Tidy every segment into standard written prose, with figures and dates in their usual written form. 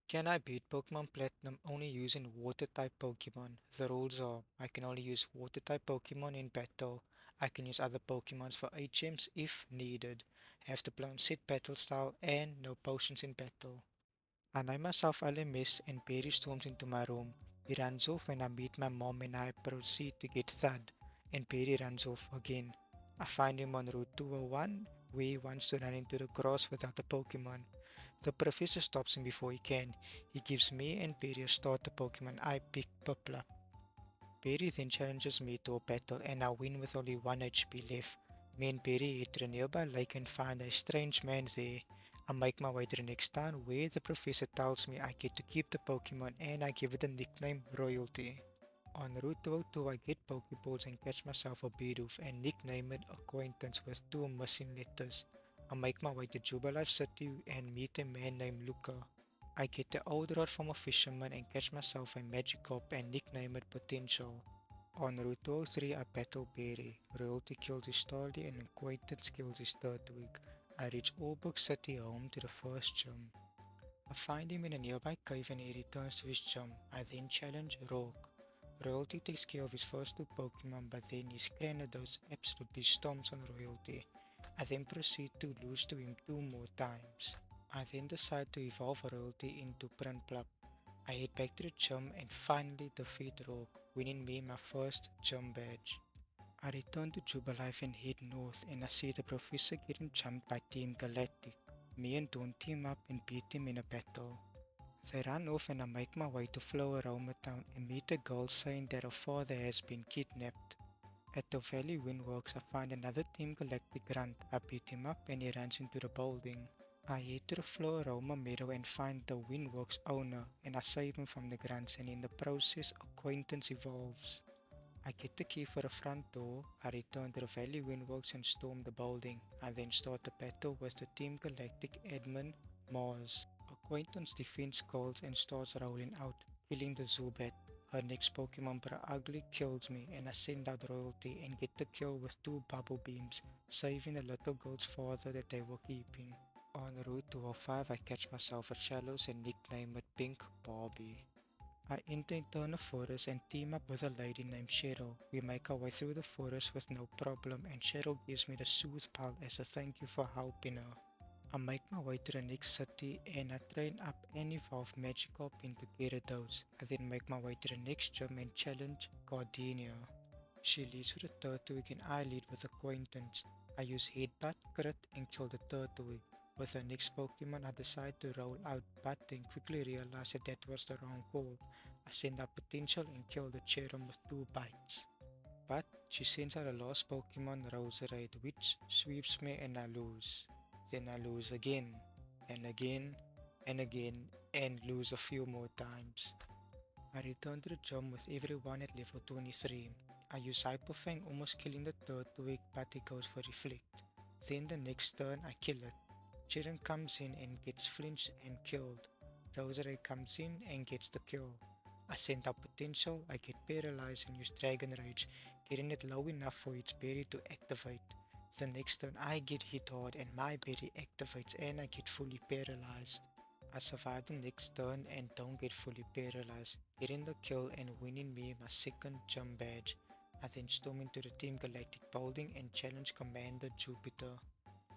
Can I beat Pokemon Platinum only using Water-type Pokemon? The rules are, I can only use Water-type Pokemon in battle. I can use other Pokemons for HMs if needed. Have to play on set battle style and no potions in battle. I name myself LMS and Barry storms into my room. He runs off when I meet my mom and I proceed to get Thud, and Barry runs off again. I find him on Route 201 where he wants to run into the grass without a Pokemon. The professor stops him before he can. He gives me and Barry a starter Pokemon. I pick Piplup. Barry then challenges me to a battle and I win with only 1 HP left. Me and Barry head to a nearby lake and find a strange man there. I make my way to the next town where the professor tells me I get to keep the Pokemon and I give it the nickname Royalty. On Route 202 I get Pokeballs and catch myself a Bidoof and nickname it Acquaintance with 2 missing letters. I make my way to Jubilife City and meet a man named Luca. I get the old rod from a fisherman and catch myself a Magikarp and nickname it Potential. On Route 203 I battle Berry. Royalty kills his Starly and Acquaintance kills his Turtwig. I reach Oldbrook City home to the first gym. I find him in a nearby cave and he returns to his gym. I then challenge Rock. Royalty takes care of his first 2 Pokemon but then his Cranidos absolutely stomps on Royalty. I then proceed to lose to him 2 more times. I then decide to evolve Royalty into Prinplup. I head back to the gym and finally defeat Rock, winning me my first gym badge. I return to Jubilife and head north and I see the professor getting jumped by Team Galactic. Me and Dawn team up and beat him in a battle. They run off and I make my way to Floaroma Town and meet a girl saying that her father has been kidnapped. At the Valley Windworks I find another Team Galactic grunt. I beat him up and he runs into the building. I head to the Floaroma Meadow and find the Windworks owner and I save him from the grunts and in the process Acquaintance evolves. I get the key for the front door, I return to the Valley Windworks and storm the building. I then start the battle with the Team Galactic admin, Mars. Acquaintance defends calls and starts rolling out, killing the Zubat. Her next Pokemon Ugly kills me and I send out Royalty and get the kill with 2 bubble beams, saving the little girl's father that they were keeping. On Route 205 I catch myself at Shallows and nickname it Pink Barbie. I enter into a forest and team up with a lady named Cheryl. We make our way through the forest with no problem and Cheryl gives me the Soothe Pal as a thank you for helping her. I make my way to the next city and I train up and evolve Magikarp into Gyarados. I then make my way to the next gym and challenge Gardenia. She leads with a Turtwig and I lead with Acquaintance. I use Headbutt, Crit and kill the Turtwig. With the next Pokemon I decide to roll out but then quickly realize that was the wrong call. I send out Potential and kill the Cherum with 2 bites. But she sends out the last Pokemon Roserade which sweeps me and I lose. Then I lose again and again and again and lose a few more times. I return to the gym with everyone at level 23. I use Hyper Fang almost killing the Turtwig but he goes for Reflect. Then the next turn I kill it. Jiren comes in and gets flinched and killed. Roserade comes in and gets the kill. I send out Potential, I get paralyzed and use Dragon Rage, getting it low enough for its berry to activate. The next turn I get hit hard and my berry activates and I get fully paralyzed. I survive the next turn and don't get fully paralyzed, getting the kill and winning me my second gym badge. I then storm into the Team Galactic building and challenge Commander Jupiter.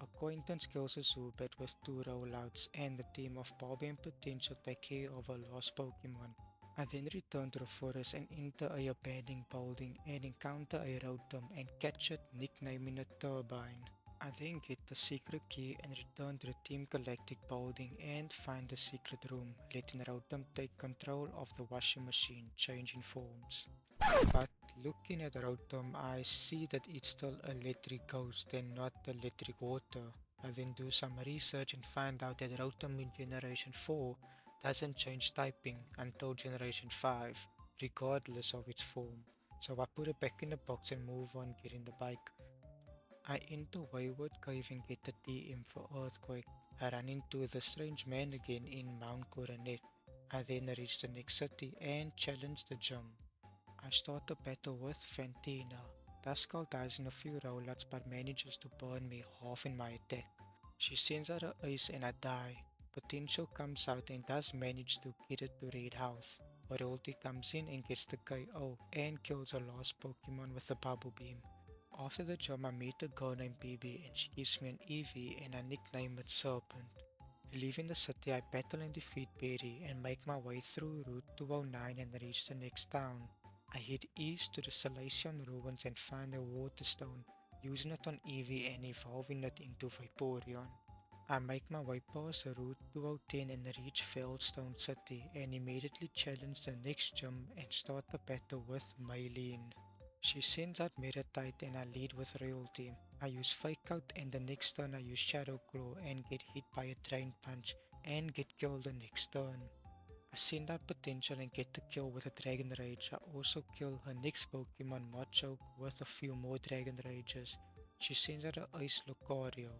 Acquaintance kills a Zubat with 2 rollouts and the team of Bobby and Potential take care of a lost Pokemon. I then return to the forest and enter a abandoned building and encounter a Rotom and catch it, nicknaming it Turbine. I then get the secret key and return to the Team Galactic building and find the secret room, letting Rotom take control of the washing machine, changing forms. But looking at Rotom, I see that it's still electric ghost and not electric water. I then do some research and find out that Rotom in Generation 4 doesn't change typing until Generation 5, regardless of its form. So I put it back in the box and move on getting the bike. I enter Wayward Cave and get the TM for Earthquake. I run into the strange man again in Mount Coronet. I then reach the next city and challenge the gym. I start a battle with Fantina. Duskull dies in a few rollouts but manages to burn me half in my attack. She sends out her ace and I die. Potential comes out and does manage to get it to red house. Royalty comes in and gets the KO and kills the last Pokemon with a bubble beam. After the job I meet a girl named BB and she gives me an EV and I nickname it Serpent. Leaving the city I battle and defeat Berry and make my way through Route 209 and reach the next town. I head east to the Salation ruins and find a water stone, using it on Eevee and evolving it into Vaporeon. I make my way past Route 2010 and reach Veilstone City and immediately challenge the next gym and start a battle with Maylene. She sends out Meditite and I lead with Royalty. I use Fake Out and the next turn I use Shadow Claw and get hit by a Drain Punch and get killed the next turn. I send out Potential and get the kill with a Dragon Rage. I also kill her next Pokemon Machoke with a few more Dragon Rages. She sends out a Ice Lucario.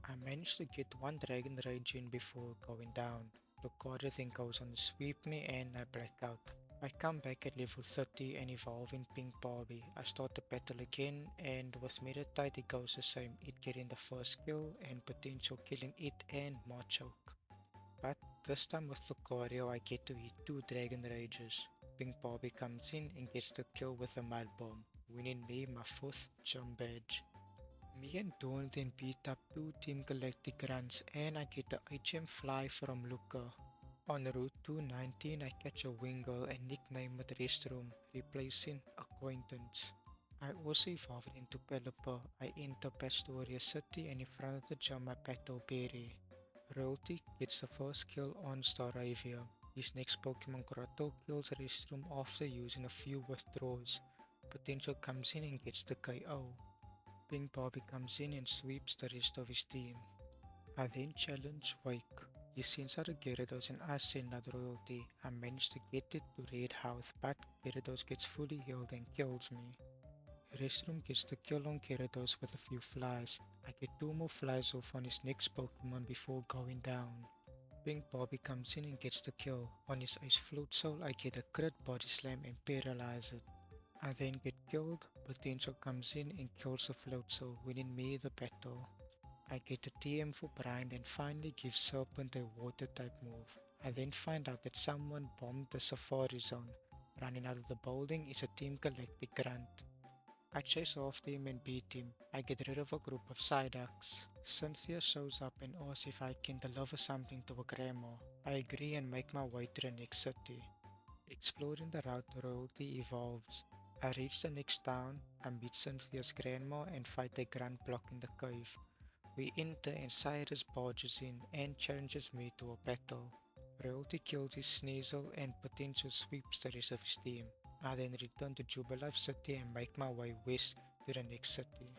I managed to get one Dragon Rage in before going down. Lucario then goes on to sweep me and I black out. I come back at level 30 and evolve in Pink Barbie. I start the battle again and with Meditite it goes the same, it getting the first kill and Potential killing it and Machoke. But this time with Lucario I get to hit two Dragon Rages. Pink Barbie comes in and gets the kill with a Mud Bomb, winning me my 4th gym badge. Me and Dawn then beat up two Team Galactic runs and I get the HM Fly from Luca. On Route 219 I catch a Wingull and nickname it Restroom, replacing Acquaintance. I also evolve into Pelipper. I enter Pastoria City and in front of the gym I battle Berry. Royalty gets the first kill on Staravia. His next Pokemon Grotto kills Restroom after using a few withdrawals. Potential comes in and gets the KO. Pink Barbie comes in and sweeps the rest of his team. I then challenge Wake. He sends out a Gyarados and I send out Royalty. I manage to get it to red health but Gyarados gets fully healed and kills me. Restroom gets the kill on Gyarados with a few flies. I get two more flies off on his next Pokemon before going down. Pink Barbie comes in and gets the kill. On his Ice Floatzel I get a crit body slam and paralyze it. I then get killed, Potential comes in and kills the Floatzel, winning me the battle. I get a TM for Brian and finally give Serpent a water type move. I then find out that someone bombed the Safari Zone. Running out of the building is a Team Galactic grunt. I chase after him and beat him. I get rid of a group of Psyducks. Cynthia shows up and asks if I can deliver something to a grandma. I agree and make my way to the next city. Exploring the route, Royalty evolves. I reach the next town, I meet Cynthia's grandma and fight a grunt block in the cave. We enter and Cyrus barges in and challenges me to a battle. Royalty kills his Sneasel and Potential sweeps the rest of his team. I then return to Jubilife City and make my way west to the next city.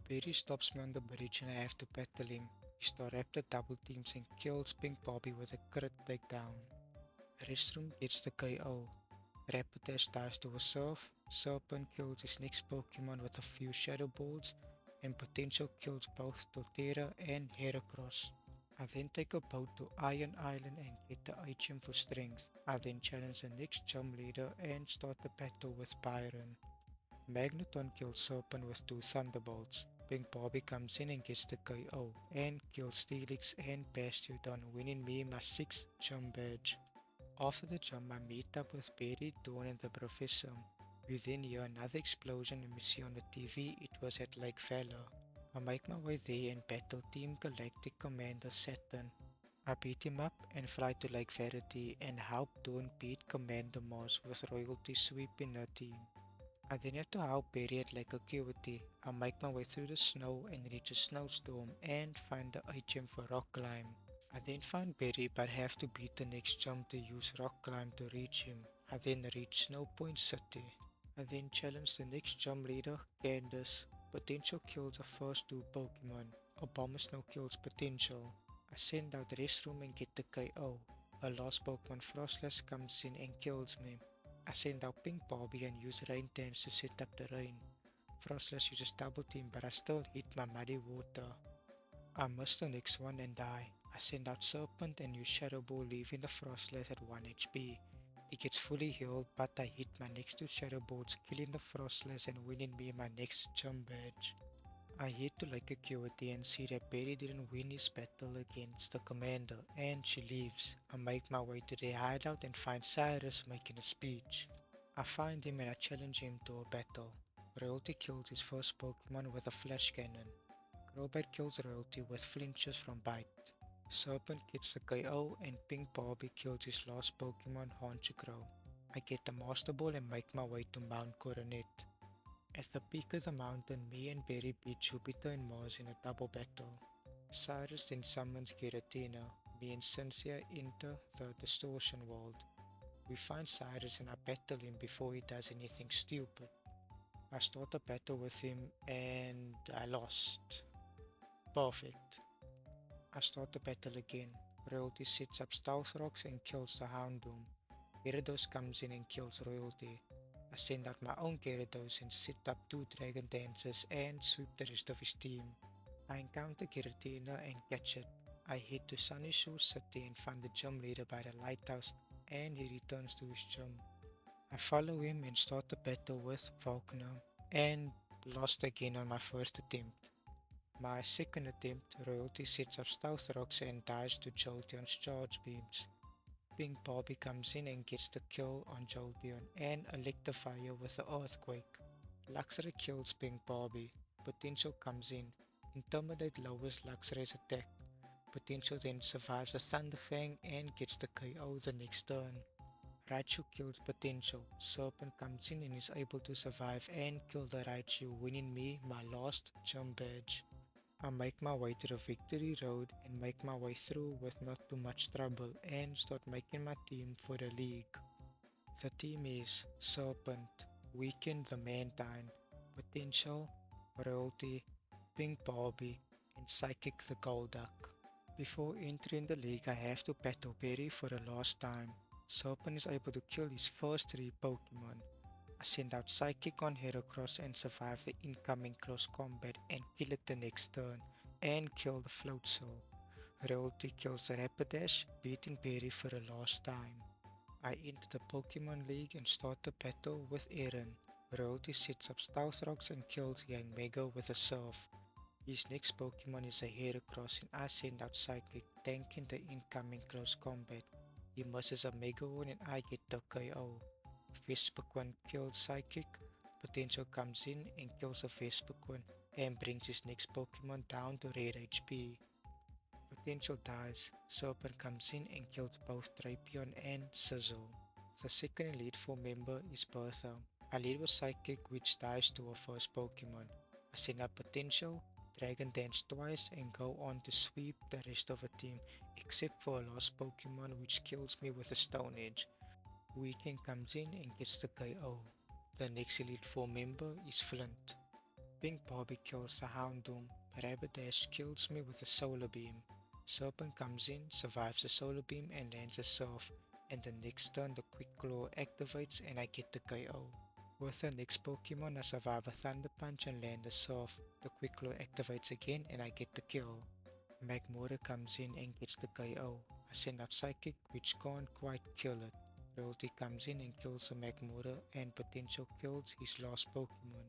Berry stops me on the bridge and I have to battle him. He Staraptor double teams and kills Pink Barbie with a crit takedown. Restroom gets the KO. Rapidash dies to a Surf, Serpent kills his next Pokemon with a few Shadow Balls, and Potential kills both Torterra and Heracross. I then take a boat to Iron Island and get the HM for strength. I then challenge the next gym leader and start the battle with Byron. Magneton kills Serpent with two Thunderbolts. Pink Barbie comes in and gets the KO and kills Steelix and Bastiodon, winning me my 6th gym badge. After the jump, I meet up with Berry, Dawn and the Professor. We then hear another explosion and we see on the TV it was at Lake Valor. I make my way there and battle Team Galactic Commander Saturn. I beat him up and fly to Lake Verity and help Dawn beat Commander Mars with Royalty sweeping her team. I then have to help Berry at Lake Acuity. I make my way through the snow and reach a snowstorm and find the HM for Rock Climb. I then find Berry but have to beat the next jump to use Rock Climb to reach him. I then reach Snow Point City. I then challenge the next jump leader, Candace. Potential kills the first two Pokemon. Abomasnow kills Potential. I send out Restroom and get the KO. Her last Pokemon Frostlass comes in and kills me. I send out Pink Barbie and use Rain Dance to set up the rain. Frostlass uses Double Team but I still hit my Muddy Water. I miss the next one and die. I send out Serpent and use Shadow Ball, leaving the Frostlass at 1 HP. It gets fully healed but I hit my next two Shadow Balls, killing the Frostlass and winning me my next gym badge. I head to Lake Acuity and see that Barry didn't win his battle against the commander and she leaves. I make my way to their hideout and find Cyrus making a speech. I find him and I challenge him to a battle. Royalty kills his first Pokemon with a flash cannon. Crobat kills Royalty with flinches from bite. Serpent gets the KO and Pink Barbie kills his last Pokemon Honchkrow. I get the Master Ball and make my way to Mount Coronet. At the peak of the mountain, me and Barry beat Jupiter and Mars in a double battle. Cyrus then summons Giratina. Me and Cynthia enter the Distortion World. We find Cyrus and I battle him before he does anything stupid. I start a battle with him and I lost. Perfect. I start the battle again. Royalty sets up stealth rocks and kills the Houndoom. Gyarados comes in and kills Royalty. I send out my own Gyarados and set up two Dragon Dances and sweep the rest of his team. I encounter Giratina and catch it. I head to Sunny Shore City and find the gym leader by the lighthouse and he returns to his gym. I follow him and start the battle with Volkner and lost again on my first attempt. My second attempt, Royalty sets up stealth rocks and dies to Jolteon's charge beams. Pink Barbie comes in and gets the kill on Jolteon and Electivire with the earthquake. Luxray kills Pink Barbie. Potential comes in. Intimidate lowers Luxray's attack. Potential then survives the Thunder Fang and gets the KO the next turn. Raichu kills Potential. Serpent comes in and is able to survive and kill the Raichu, winning me my last gym badge. I make my way to the victory road and make my way through with not too much trouble and start making my team for the league. The team is Serpent, Weekend the Mantine, Potential, Royalty, Pink Barbie, and Psychic the Golduck. Before entering the league I have to battle Barry for the last time. Serpent is able to kill his first 3 Pokemon. I send out Psychic on Heracross and survive the incoming close combat and kill it the next turn and kill the Floatzel. Royalty kills the Rapidash, beating Barry for the last time. I enter the Pokemon League and start the battle with Aaron. Royalty sets up Stealth Rocks and kills Young Mega with a Surf. His next Pokemon is a Heracross and I send out Psychic, tanking the incoming close combat. He misses a Mega Horn and I get the KO. Vespiquen kills Psychic, Potential comes in and kills a Vespiquen and brings his next Pokemon down to red HP. Potential dies, Serpent comes in and kills both Drapion and Sizzle. The second Elite Four member is Bertha. I lead with Psychic which dies to her first Pokemon. I send out Potential, Dragon Dance twice and go on to sweep the rest of the team except for a last Pokemon which kills me with a Stone Edge. Weekend comes in and gets the KO. The next Elite Four member is Flint. Pink Barbie kills the Houndoom. Rapidash kills me with a Solar Beam. Serpent comes in, survives the Solar Beam and lands a Surf, and the next turn the Quick Claw activates and I get the KO. With the next Pokemon I survive a Thunder Punch and land a Surf. The Quick Claw activates again and I get the kill. Magmora comes in and gets the KO. I send out Psychic which can't quite kill it. Royalty comes in and kills the Magmora and Potential kills his last Pokemon.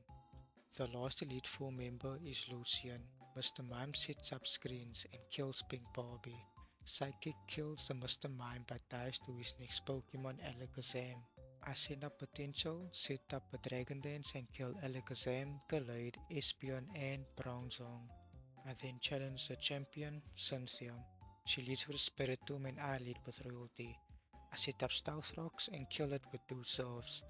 The last Elite Four member is Lucian. Mr. Mime sets up screens and kills Pink Barbie. Psychic kills the Mr. Mime but dies to his next Pokemon Alakazam. I send up Potential, set up a Dragon Dance and kill Alakazam, Gallade, Espeon and Bronzong. I then challenge the champion, Cynthia. She leads with Spiritomb and I lead with Royalty. I set up Stealth Rocks and kill it with 2 Surfs.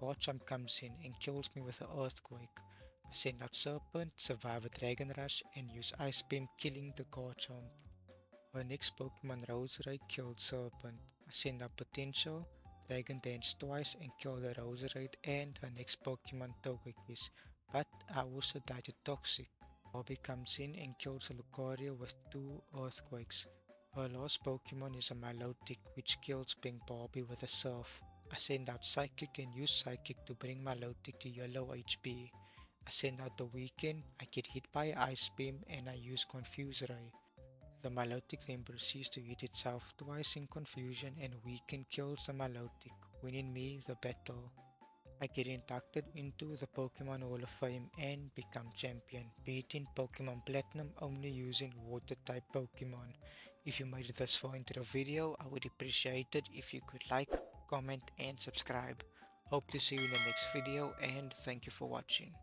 Garchomp comes in and kills me with an Earthquake. I send out Serpent, survive a Dragon Rush and use Ice Beam killing the Garchomp. Her next Pokemon Roserade killed Serpent. I send out Potential, Dragon Dance twice and kill the Roserade and her next Pokemon Togekiss, but I also die to Toxic. Bobby comes in and kills a Lucario with 2 Earthquakes. Her last Pokemon is a Milotic which kills Pink Barbie with a Surf. I send out Psychic and use Psychic to bring Milotic to yellow HP. I send out the Weekend, I get hit by Ice Beam and I use Confuse Ray. The Milotic then proceeds to hit itself twice in confusion and Weekend kills the Milotic, winning me the battle. I get inducted into the Pokemon Hall of Fame and become champion, beating Pokemon Platinum only using water type Pokemon. If you made it this far into the video, I would appreciate it if you could like, comment and subscribe. Hope to see you in the next video and thank you for watching.